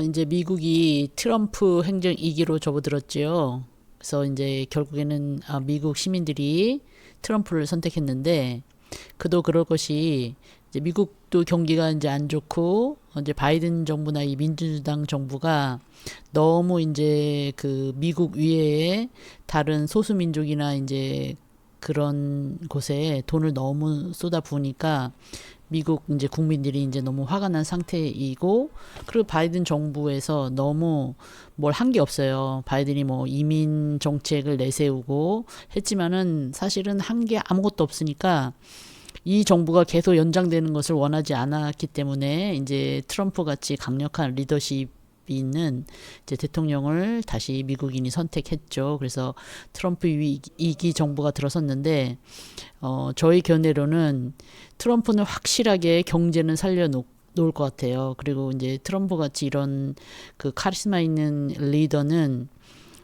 이제 미국이 트럼프 행정 2기로 접어들었지요. 그래서 이제 결국에는 미국 시민들이 트럼프를 선택했는데, 그도 그럴 것이 이제 미국도 경기가 이제 안 좋고 이제 바이든 정부나 이 민주당 정부가 너무 이제 그 미국 위에 다른 소수민족이나 이제 그런 곳에 돈을 너무 쏟아부으니까 미국 이제 국민들이 이제 너무 화가 난 상태이고, 그리고 바이든 정부에서 너무 뭘 한 게 없어요. 바이든이 뭐 이민 정책을 내세우고 했지만은 사실은 한 게 아무것도 없으니까 이 정부가 계속 연장되는 것을 원하지 않았기 때문에 이제 트럼프 같이 강력한 리더십이 있는 이제 대통령을 다시 미국인이 선택했죠. 그래서 트럼프 2기 정부가 들어섰는데, 저희 견해로는 트럼프는 확실하게 경제는 놓을 것 같아요. 그리고 이제 트럼프 같이 이런 그 카리스마 있는 리더는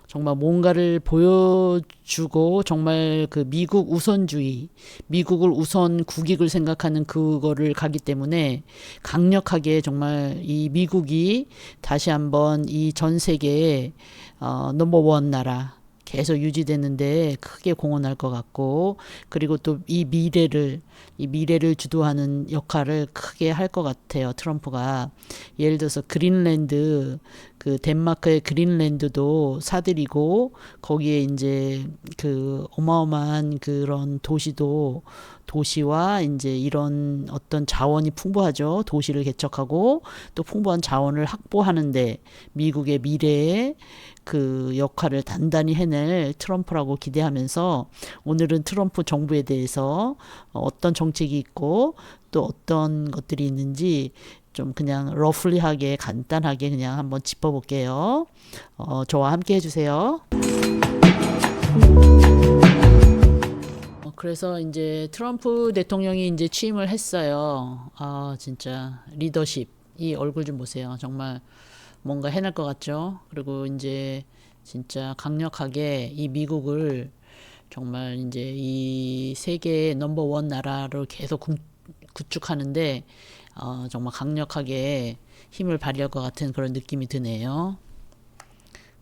정말 뭔가를 보여주고, 정말 그 미국 우선주의, 미국을 우선 국익을 생각하는 그거를 가기 때문에 강력하게 정말 이 미국이 다시 한번 이 전 세계의 넘버원 나라 계속 유지되는데 크게 공헌할 것 같고, 그리고 또 이 미래를 주도하는 역할을 크게 할 것 같아요, 트럼프가. 예를 들어서 그린랜드, 그 덴마크의 그린랜드도 사들이고, 거기에 이제 그 어마어마한 그런 도시와 이제 이런 어떤 자원이 풍부하죠. 도시를 개척하고 또 풍부한 자원을 확보하는데 미국의 미래에 그 역할을 단단히 해낼 트럼프라고 기대하면서, 오늘은 트럼프 정부에 대해서 어떤 정책이 있고 또 어떤 것들이 있는지 좀 그냥 러플리하게 간단하게 그냥 한번 짚어볼게요. 저와 함께 해주세요. 그래서 이제 트럼프 대통령이 이제 취임을 했어요. 진짜 리더십. 이 얼굴 좀 보세요. 정말 뭔가 해낼 것 같죠? 그리고 이제 진짜 강력하게 이 미국을 정말 이제 이 세계의 넘버원 나라로 계속 구축하는데 정말 강력하게 힘을 발휘할 것 같은 그런 느낌이 드네요.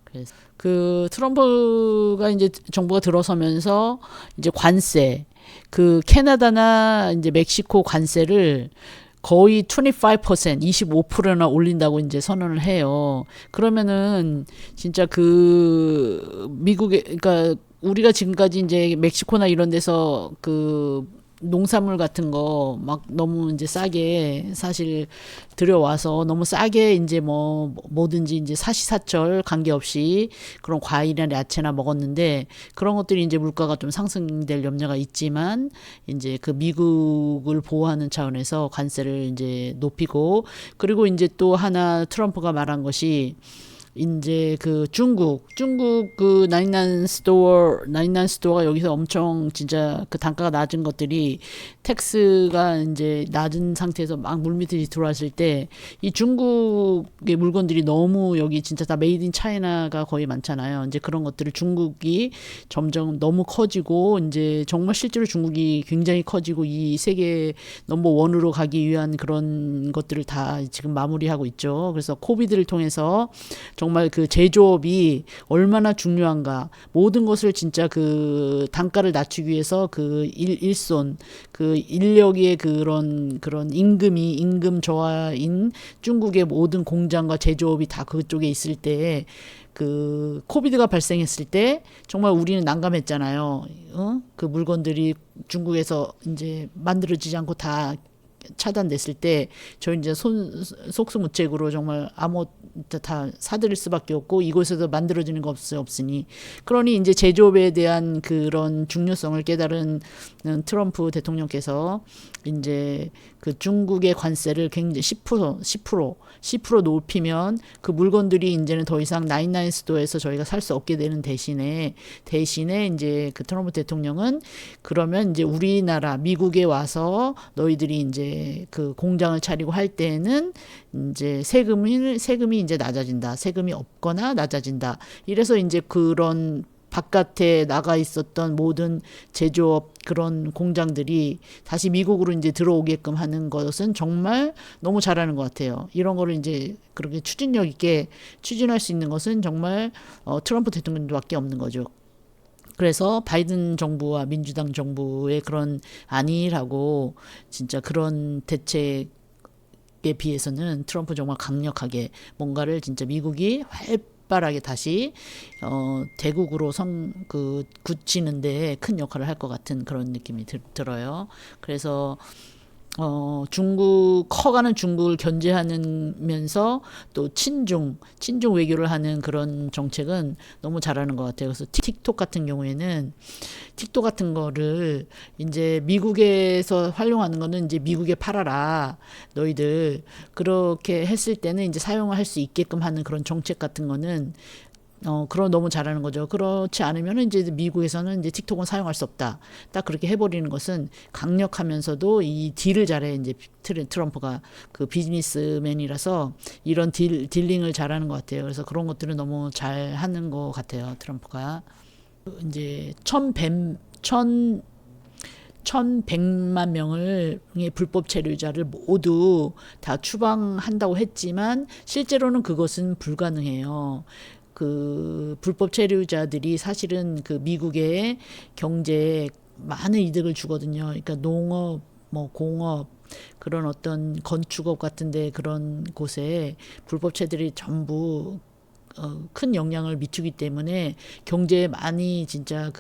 그래서 그 트럼프가 이제 정부가 들어서면서 이제 관세, 그 캐나다나 이제 멕시코 관세를 거의 25%, 25%나 올린다고 이제 선언을 해요. 그러면은 진짜 그 미국에, 그러니까 우리가 지금까지 이제 멕시코나 이런 데서 그 농산물 같은 거 막 너무 이제 싸게 사실 들여와서 너무 싸게 이제 뭐 뭐든지 이제 사시사철 관계없이 그런 과일이나 야채나 먹었는데, 그런 것들이 이제 물가가 좀 상승될 염려가 있지만 이제 그 미국을 보호하는 차원에서 관세를 이제 높이고, 그리고 이제 또 하나 트럼프가 말한 것이 이제 그 중국 그 나인나인 스토어가 여기서 엄청 진짜 그 단가가 낮은 것들이 텍스가 이제 낮은 상태에서 막 물밑에 들어왔을 때 이 중국의 물건들이 너무 여기 진짜 다 메이드 인 차이나가 거의 많잖아요. 이제 그런 것들을 중국이 점점 너무 커지고, 이제 정말 실제로 중국이 굉장히 커지고 이 세계 넘버 원으로 가기 위한 그런 것들을 다 지금 마무리하고 있죠. 그래서 코비드를 통해서 정말 그 제조업이 얼마나 중요한가, 모든 것을 진짜 그 단가를 낮추기 위해서 그 일손, 그 인력의 그런 임금 저하인 중국의 모든 공장과 제조업이 다 그쪽에 있을 때, 그 코비드가 발생했을 때 정말 우리는 난감했잖아요. 그 물건들이 중국에서 이제 만들어지지 않고 다 차단됐을 때 저희 이제 속수무책으로 정말 아무 다 사들일 수밖에 없고, 이곳에서 만들어지는 거 없으니, 그러니 이제 제조업에 대한 그런 중요성을 깨달은 트럼프 대통령께서 이제 그 중국의 관세를 굉장히 10% 높이면 그 물건들이 이제는 더 이상 나인나인 스토어에서 저희가 살 수 없게 되는 대신에 이제 그 트럼프 대통령은, 그러면 이제 우리나라 미국에 와서 너희들이 이제 그 공장을 차리고 할 때는 이제 세금이 이제 낮아진다. 세금이 없거나 낮아진다. 이래서 이제 그런 바깥에 나가 있었던 모든 제조업 그런 공장들이 다시 미국으로 이제 들어오게끔 하는 것은 정말 너무 잘하는 것 같아요. 이런 거를 이제 그렇게 추진력 있게 추진할 수 있는 것은 정말 트럼프 대통령밖에 없는 거죠. 그래서 바이든 정부와 민주당 정부의 그런 안일하고 진짜 그런 대책에 비해서는 트럼프 정말 강력하게 뭔가를 진짜 미국이 활발하게 다시 대국으로 굳히는데 큰 역할을 할 것 같은 그런 느낌이 들어요. 그래서 커가는 중국을 견제하면서 또 친중 외교를 하는 그런 정책은 너무 잘하는 것 같아요. 그래서 틱톡 같은 경우에는 틱톡 같은 거를 이제 미국에서 활용하는 거는 이제 미국에 팔아라. 너희들 그렇게 했을 때는 이제 사용을 할 수 있게끔 하는 그런 정책 같은 거는 그런 너무 잘하는 거죠. 그렇지 않으면 이제 미국에서는 이제 틱톡은 사용할 수 없다. 딱 그렇게 해버리는 것은 강력하면서도 이 딜을 잘해. 이제 트럼프가 그 비즈니스맨이라서 이런 딜링을 잘하는 것 같아요. 그래서 그런 것들은 너무 잘하는 것 같아요. 트럼프가 이제 1,100만 명의 불법 체류자를 모두 다 추방한다고 했지만 실제로는 그것은 불가능해요. 그 불법 체류자들이 사실은 그 미국의 경제에 많은 이득을 주거든요. 그러니까 농업, 뭐 공업, 그런 어떤 건축업 같은데 그런 곳에 불법 체들이 전부 큰 영향을 미치기 때문에 경제에 많이 진짜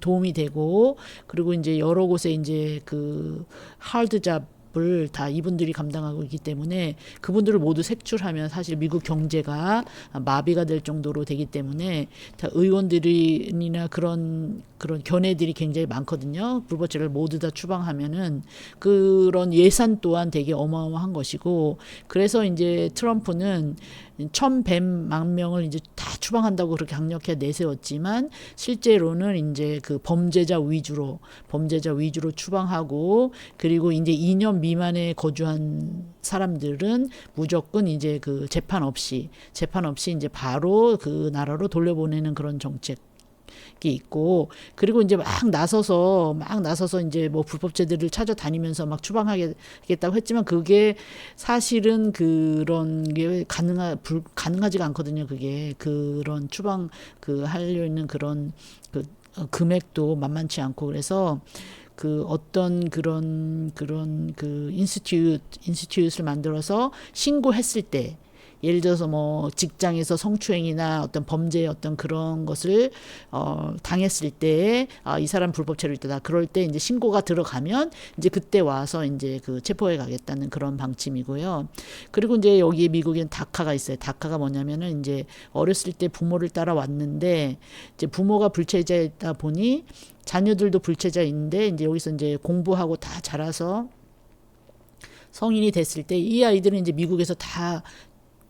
도움이 되고, 그리고 이제 여러 곳에 이제 그 하드잡을 다 이분들이 감당하고 있기 때문에 그분들을 모두 색출하면 사실 미국 경제가 마비가 될 정도로 되기 때문에 다 의원들이나 그런 견해들이 굉장히 많거든요. 불법체를 모두 다 추방하면은 그런 예산 또한 되게 어마어마한 것이고, 그래서 이제 트럼프는 1,100만 명을 이제 다 추방한다고 그렇게 강력하게 내세웠지만 실제로는 이제 그 범죄자 위주로 추방하고, 그리고 이제 2년 미만에 거주한 사람들은 무조건 이제 그 재판 없이 이제 바로 그 나라로 돌려보내는 그런 정책 있고, 그리고 이제 막 나서서 이제 뭐 불법체들을 찾아다니면서 막 추방하겠다고 했지만 그게 사실은 그런 게 가능하지가 않거든요. 그게 그런 추방 하려 있는 그런 금액도 만만치 않고, 그래서 그 어떤 그런 그 인스티튜트를 만들어서 신고했을 때, 예를 들어서 뭐 직장에서 성추행이나 어떤 범죄 어떤 그런 것을 당했을 때 이 사람 불법 체류 있다. 그럴 때 이제 신고가 들어가면 이제 그때 와서 이제 그 체포해 가겠다는 그런 방침이고요. 그리고 이제 여기 미국엔 다카가 있어요. 다카가 뭐냐면은 이제 어렸을 때 부모를 따라왔는데 이제 부모가 불체자이다 보니 자녀들도 불체자인데 이제 여기서 이제 공부하고 다 자라서 성인이 됐을 때 이 아이들은 이제 미국에서 다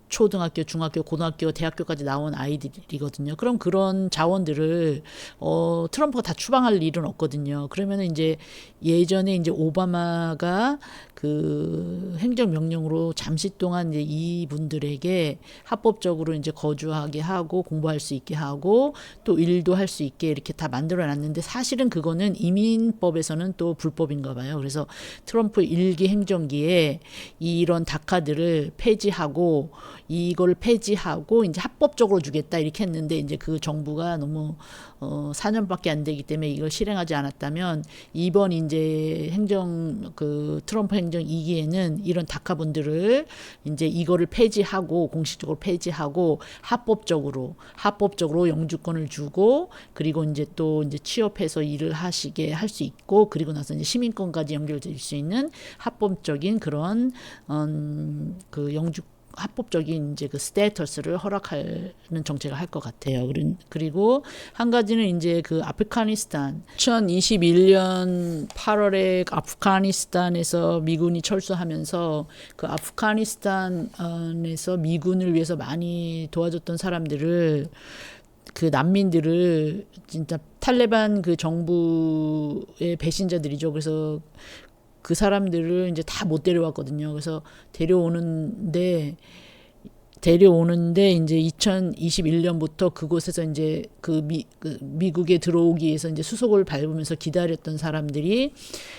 초등학교, 중학교, 고등학교, 대학교까지 나온 아이들이거든요. 그럼 그런 자원들을 트럼프가 다 추방할 일은 없거든요. 그러면 이제 예전에 이제 오바마가 그 행정명령으로 잠시 동안 이제 이분들에게 합법적으로 이제 거주하게 하고 공부할 수 있게 하고 또 일도 할 수 있게 이렇게 다 만들어 놨는데, 사실은 그거는 이민법에서는 또 불법인가 봐요. 그래서 트럼프 일기 행정기에 이런 다카들을 폐지하고 이걸 폐지하고 이제 합법적으로 주겠다 이렇게 했는데, 이제 그 정부가 너무 4년밖에 안 되기 때문에 이걸 실행하지 않았다면 이번 이제 트럼프 행정 2기에는 이런 다카분들을 이제 이거를 폐지하고 공식적으로 폐지하고 합법적으로 영주권을 주고, 그리고 이제 또 이제 취업해서 일을 하시게 할 수 있고, 그리고 나서 이제 시민권까지 연결될 수 있는 합법적인 그런 합법적인 이제 그 스테이터스를 허락하는 정책을 할 것 같아요. 그리고 한 가지는 이제 그 아프가니스탄 2021년 8월에 아프가니스탄에서 미군이 철수하면서 그 아프가니스탄에서 미군을 위해서 많이 도와줬던 사람들을, 그 난민들을 진짜 탈레반 그 정부의 배신자들이죠. 그래서 그 사람들을 이제 다 못 데려왔거든요. 그래서 데려오는데 데려오는데 이제 2021년부터 그곳에서 이제 미국에 들어오기 위해서 이제 수속을 밟으면서 기다렸던 사람들이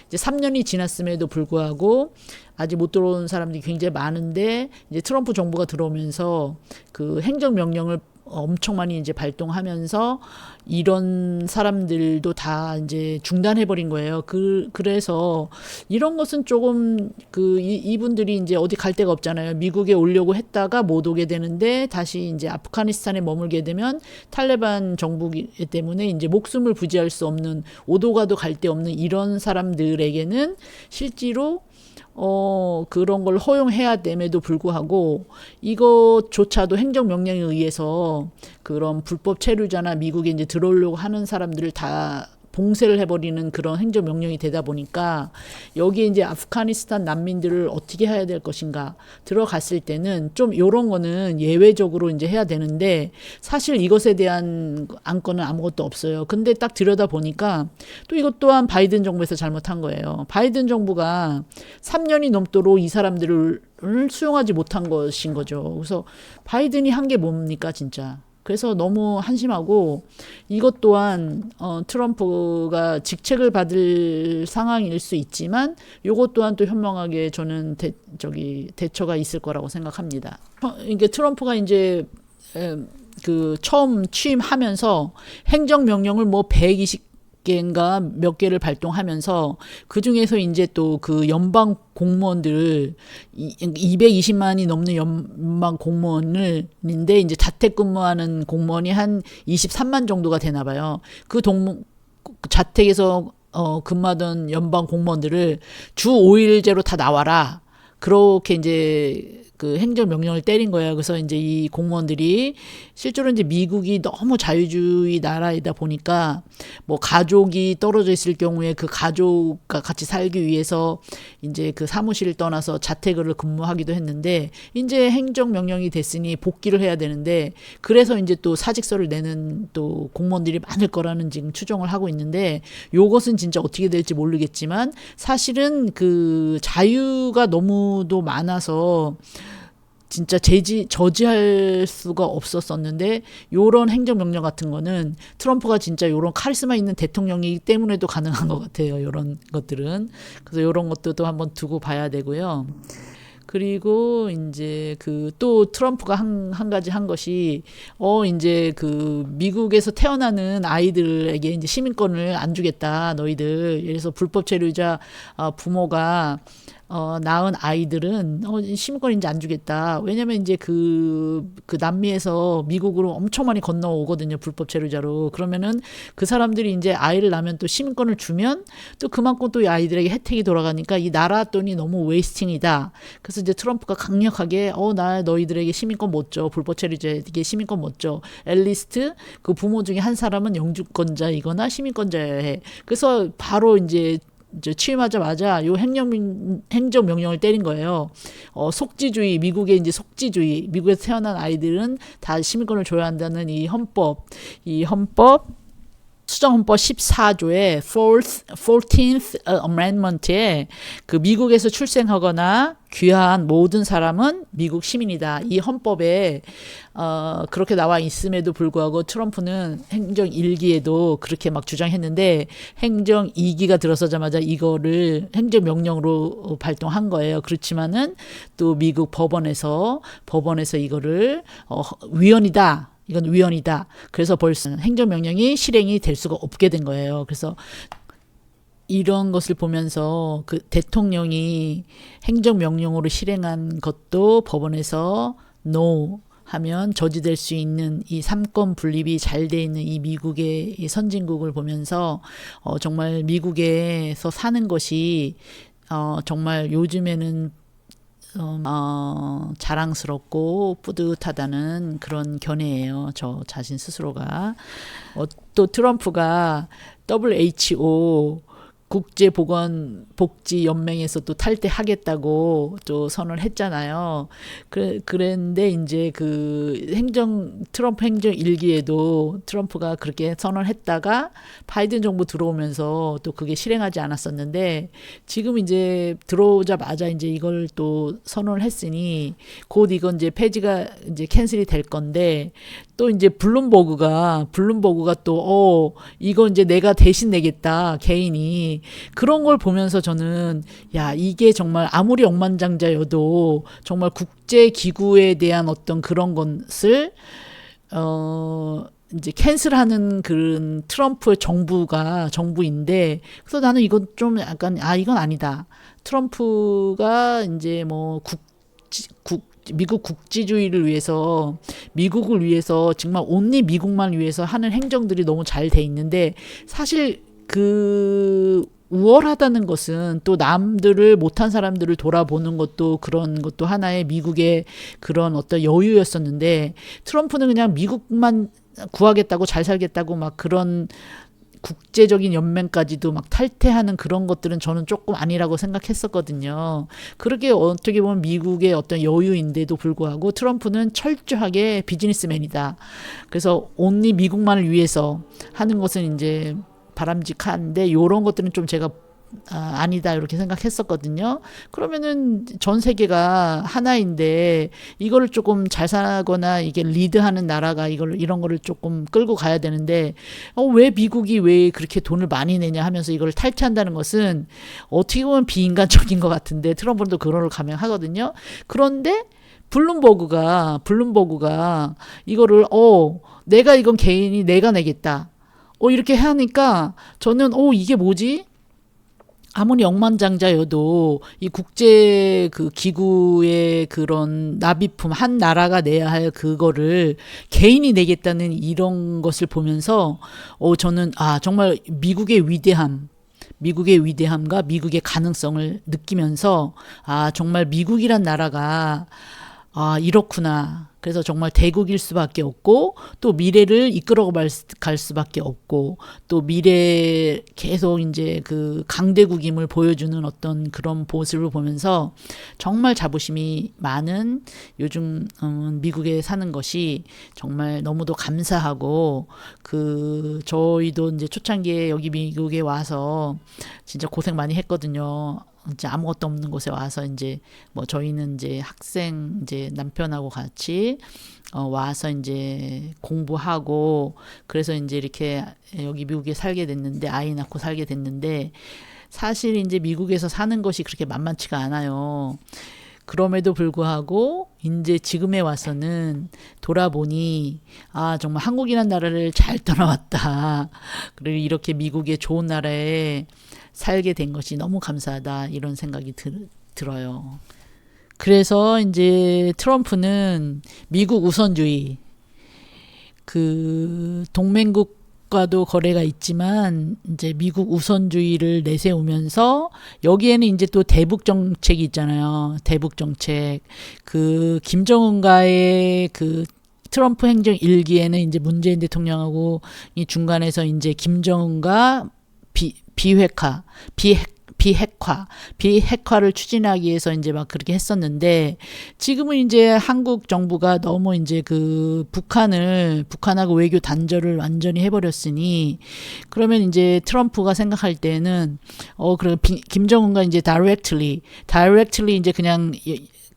이제 3년이 지났음에도 불구하고 아직 못 들어온 사람들이 굉장히 많은데 이제 트럼프 정부가 들어오면서 그 행정명령을 엄청 많이 이제 발동하면서 이런 사람들도 다 이제 중단해버린 거예요. 그래서 이런 것은 조금 이분들이 이제 어디 갈 데가 없잖아요. 미국에 오려고 했다가 못 오게 되는데 다시 이제 아프가니스탄에 머물게 되면 탈레반 정부 때문에 이제 목숨을 부지할 수 없는 오도 가도 갈 데 없는 이런 사람들에게는 실제로 그런 걸 허용해야 됨에도 불구하고 이것조차도 행정명령에 의해서 그런 불법 체류자나 미국에 이제 들어오려고 하는 사람들을 다 봉쇄를 해버리는 그런 행정명령이 되다 보니까 여기에 이제 아프가니스탄 난민들을 어떻게 해야 될 것인가 들어갔을 때는 좀 요런 거는 예외적으로 이제 해야 되는데 사실 이것에 대한 안건은 아무것도 없어요. 근데 딱 들여다 보니까 또 이것 또한 바이든 정부에서 잘못한 거예요. 바이든 정부가 3년이 넘도록 이 사람들을 수용하지 못한 것인 거죠. 그래서 바이든이 한 게 뭡니까 진짜. 그래서 너무 한심하고 이것 또한 트럼프가 직책을 받을 상황일 수 있지만 이것 또한 또 현명하게 저는 대처가 있을 거라고 생각합니다. 이게 트럼프가 이제 처음 취임하면서 행정명령을 뭐 120개인가 몇 개를 발동하면서 그 중에서 이제 또 그 연방 공무원들 220만이 넘는 연방 공무원인데 이제 자택근무하는 공무원이 한 23만 정도가 되나 봐요. 자택에서 근무하던 연방 공무원들을 주 5일제로 다 나와라. 그렇게 이제 그 행정명령을 때린 거예요. 그래서 이제 이 공무원들이 실제로 이제 미국이 너무 자유주의 나라이다 보니까 뭐 가족이 떨어져 있을 경우에 그 가족과 같이 살기 위해서 이제 그 사무실을 떠나서 자택을 근무하기도 했는데 이제 행정명령이 됐으니 복귀를 해야 되는데 그래서 이제 또 사직서를 내는 또 공무원들이 많을 거라는 지금 추정을 하고 있는데 요것은 진짜 어떻게 될지 모르겠지만 사실은 그 자유가 너무도 많아서 진짜 저지할 수가 없었었는데 요런 행정명령 같은 거는 트럼프가 진짜 요런 카리스마 있는 대통령이기 때문에도 가능한 것 같아요. 요런 것들은. 그래서 요런 것들도 한번 두고 봐야 되고요. 그리고 이제 또 트럼프가 한 가지 한 것이 이제 미국에서 태어나는 아이들에게 이제 시민권을 안 주겠다 너희들. 그래서 불법 체류자 부모가 낳은 아이들은 시민권 이제 안 주겠다. 왜냐면 이제 남미에서 미국으로 엄청 많이 건너오거든요. 불법 체류자로. 그러면은 그 사람들이 이제 아이를 낳으면 또 시민권을 주면 또 그만큼 또 이 아이들에게 혜택이 돌아가니까 이 나라 돈이 너무 웨이스팅이다. 그래서 이제 트럼프가 강력하게 나 너희들에게 시민권 못 줘. 불법 체류자에게 시민권 못 줘. 앨리스트 그 부모 중에 한 사람은 영주권자이거나 시민권자여야 해. 그래서 바로 이제 취임하자마자 요 행정명령을 때린 거예요. 속지주의, 미국의 이제 속지주의, 미국에서 태어난 아이들은 다 시민권을 줘야 한다는 이 헌법 수정헌법 14조의 14th Amendment에 그 미국에서 출생하거나 귀화한 모든 사람은 미국 시민이다. 이 헌법에 그렇게 나와 있음에도 불구하고 트럼프는 행정 1기에도 그렇게 막 주장했는데 행정 2기가 들어서자마자 이거를 행정명령으로 발동한 거예요. 그렇지만은 또 미국 법원에서 이거를 위헌이다. 이건 위헌이다. 그래서 벌써 행정명령이 실행이 될 수가 없게 된 거예요. 그래서 이런 것을 보면서 그 대통령이 행정명령으로 실행한 것도 법원에서 no 하면 저지될 수 있는 이 삼권 분립이 잘 돼 있는 이 미국의 이 선진국을 보면서 정말 미국에서 사는 것이 정말 요즘에는 자랑스럽고 뿌듯하다는 그런 견해예요. 저 자신 스스로가. 또 트럼프가 WHO 국제보건복지연맹에서 또 탈퇴하겠다고 또 선언을 했잖아요. 그랬는데 이제 그 트럼프 행정 일기에도 트럼프가 그렇게 선언했다가 바이든 정부 들어오면서 또 그게 실행하지 않았었는데, 지금 이제 들어오자마자 이제 이걸 또 선언을 했으니 곧 이건 이제 폐지가 이제 캔슬이 될 건데, 또 이제 블룸버그가 또 이거 이제 내가 대신 내겠다, 개인이. 그런 걸 보면서 저는 야, 이게 정말 아무리 억만장자여도 정말 국제 기구에 대한 어떤 그런 것을 이제 캔슬하는 그런 트럼프의 정부인데, 그래서 나는 이건 좀 약간 이건 아니다. 트럼프가 이제 뭐 미국 국지주의를 위해서, 미국을 위해서, 정말 온리 미국만 위해서 하는 행정들이 너무 잘 돼 있는데, 사실 그 우월하다는 것은 또 남들을, 못한 사람들을 돌아보는 것도, 그런 것도 하나의 미국의 그런 어떤 여유였었는데, 트럼프는 그냥 미국만 구하겠다고, 잘 살겠다고 막 그런 국제적인 연맹까지도 막 탈퇴하는 그런 것들은 저는 조금 아니라고 생각했었거든요. 그렇게 어떻게 보면 미국의 어떤 여유인데도 불구하고 트럼프는 철저하게 비즈니스맨이다. 그래서 온리 미국만을 위해서 하는 것은 이제 바람직한데, 이런 것들은 좀 제가 아니다 이렇게 생각했었거든요. 그러면은 전 세계가 하나인데 이거를 조금 잘 사거나 이게 리드하는 나라가 이런 거를 조금 끌고 가야 되는데, 왜 미국이 왜 그렇게 돈을 많이 내냐 하면서 이걸 탈퇴한다는 것은 어떻게 보면 비인간적인 것 같은데, 트럼프도 그걸 감행하거든요. 그런데 블룸버그가 이거를 내가 이건 개인이 내가 내겠다. 이렇게 하니까 저는 이게 뭐지? 아무리 억만장자여도 이 국제 그 기구의 그런 납입품, 한 나라가 내야 할 그거를 개인이 내겠다는 이런 것을 보면서 저는 정말 미국의 위대함과 미국의 가능성을 느끼면서 정말 미국이란 나라가 이렇구나. 그래서 정말 대국일 수밖에 없고, 또 미래를 이끌어 갈 수밖에 없고, 또 미래 계속 이제 그 강대국임을 보여주는 어떤 그런 모습을 보면서 정말 자부심이 많은 요즘 미국에 사는 것이 정말 너무도 감사하고, 저희도 이제 초창기에 여기 미국에 와서 진짜 고생 많이 했거든요. 이제 아무것도 없는 곳에 와서 이제 뭐 저희는 이제 학생 이제 남편하고 같이 와서 이제 공부하고, 그래서 이제 이렇게 여기 미국에 살게 됐는데, 아이 낳고 살게 됐는데, 사실 이제 미국에서 사는 것이 그렇게 만만치가 않아요. 그럼에도 불구하고 이제 지금에 와서는 돌아보니 정말 한국이라는 나라를 잘 떠나왔다. 그리고 이렇게 미국의 좋은 나라에 살게 된 것이 너무 감사하다, 이런 생각이 들어요. 그래서 이제 트럼프는 미국 우선주의, 그 동맹국과도 거래가 있지만 이제 미국 우선주의를 내세우면서, 여기에는 이제 또 대북 정책이 있잖아요. 대북 정책. 그 김정은과의 그 트럼프 행정 일기에는 이제 문재인 대통령하고 이 중간에서 이제 김정은과 비핵화를 추진하기 위해서 이제 막 그렇게 했었는데, 지금은 이제 한국 정부가 너무 이제 그 북한하고 외교 단절을 완전히 해버렸으니, 그러면 이제 트럼프가 생각할 때는 그래 김정은과 이제 directly 이제 그냥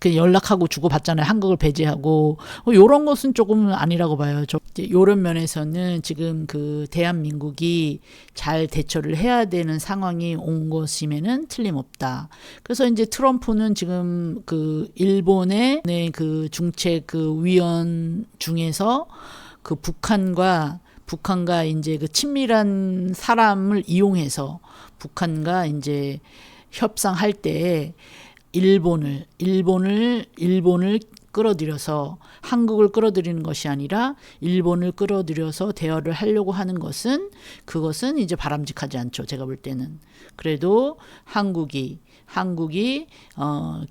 연락하고 주고받잖아요. 한국을 배제하고. 요런 것은 조금 아니라고 봐요. 요런 면에서는 지금 그 대한민국이 잘 대처를 해야 되는 상황이 온 것임에는 틀림없다. 그래서 이제 트럼프는 지금 그 일본의 그 중책 그 위원 중에서 그 북한과 이제 그 친밀한 사람을 이용해서 북한과 이제 협상할 때 일본을 끌어들여서, 한국을 끌어들이는 것이 아니라 일본을 끌어들여서 대화를 하려고 하는 것은, 그것은 이제 바람직하지 않죠. 제가 볼 때는. 그래도 한국이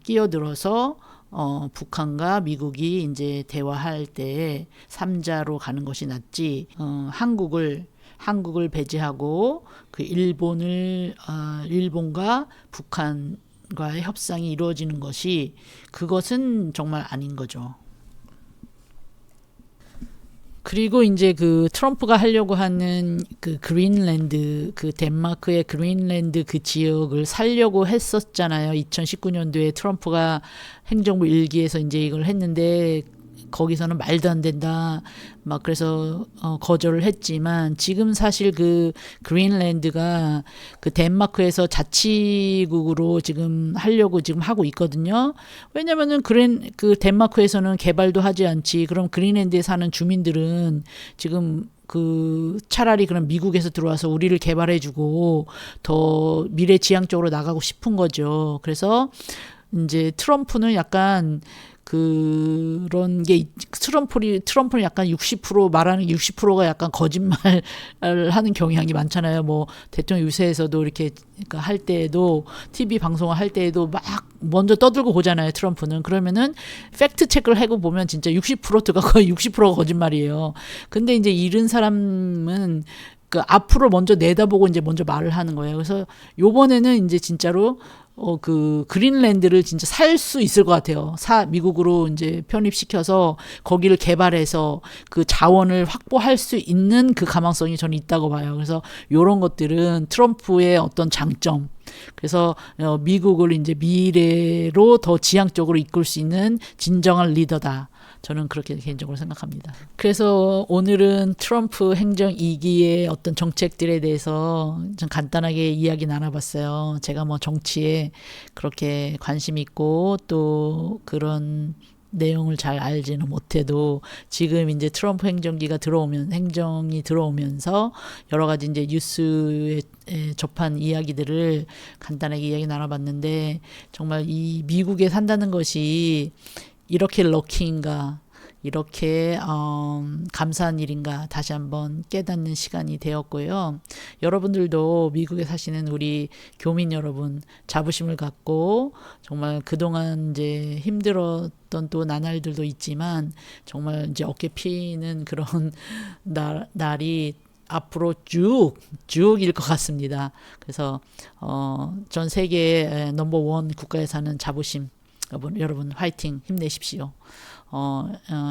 끼어들어서 북한과 미국이 이제 대화할 때 3자로 가는 것이 낫지, 한국을 한국을 배제하고 그 일본과 북한과의 협상이 이루어지는 것이 그것은 정말 아닌 거죠. 그리고 이제 그 트럼프가 하려고 하는 그 그린랜드, 그 덴마크의 그린랜드 그 지역을 살려고 했었잖아요. 2019년도에 트럼프가 행정부 일기에서 이제 이걸 했는데 거기서는 말도 안 된다. 막 그래서 거절을 했지만 지금 사실 그 그린랜드가 그 덴마크에서 자치국으로 지금 하려고 지금 하고 있거든요. 왜냐면은 그 덴마크에서는 개발도 하지 않지. 그럼 그린랜드에 사는 주민들은 지금 그 차라리 그럼 미국에서 들어와서 우리를 개발해주고 더 미래지향적으로 나가고 싶은 거죠. 그래서 이제 트럼프는 약간 그런 게 트럼프는 약간 60% 말하는 60%가 약간 거짓말을 하는 경향이 많잖아요. 뭐 대통령 유세에서도 이렇게 그러니까 할 때에도 TV 방송을 할 때에도 막 먼저 떠들고 보잖아요. 트럼프는 그러면은 팩트 체크를 하고 보면 진짜 60%가 거의 60%가 거짓말이에요. 근데 이제 이런 사람은 그 앞으로 먼저 내다보고 이제 먼저 말을 하는 거예요. 그래서 요번에는 이제 진짜로 그 그린랜드를 진짜 살 수 있을 것 같아요. 미국으로 이제 편입시켜서 거기를 개발해서 그 자원을 확보할 수 있는 그 가망성이 저는 있다고 봐요. 그래서 요런 것들은 트럼프의 어떤 장점. 그래서 미국을 이제 미래로 더 지향적으로 이끌 수 있는 진정한 리더다. 저는 그렇게 개인적으로 생각합니다. 그래서 오늘은 트럼프 행정 2기의 어떤 정책들에 대해서 좀 간단하게 이야기 나눠봤어요. 제가 뭐 정치에 그렇게 관심 있고 또 그런 내용을 잘 알지는 못해도 지금 이제 트럼프 행정이 들어오면서 여러 가지 이제 뉴스에 접한 이야기들을 간단하게 이야기 나눠봤는데 정말 이 미국에 산다는 것이 이렇게 럭키인가, 이렇게 감사한 일인가 다시 한번 깨닫는 시간이 되었고요. 여러분들도 미국에 사시는 우리 교민 여러분 자부심을 갖고 정말 그동안 이제 힘들었던 또 나날들도 있지만 정말 이제 어깨 피는 그런 날이 앞으로 쭉일 것 같습니다. 그래서 전 세계의 넘버원 국가에 사는 자부심 여러분 화이팅 힘내십시오.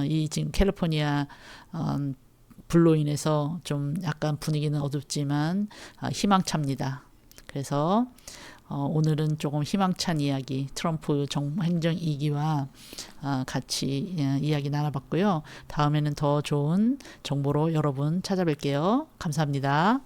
이 지금 캘리포니아 불로 인해서 좀 약간 분위기는 어둡지만 희망찹니다. 그래서 오늘은 조금 희망찬 이야기 트럼프 행정 2기와 같이 이야기 나눠봤고요. 다음에는 더 좋은 정보로 여러분 찾아뵐게요. 감사합니다.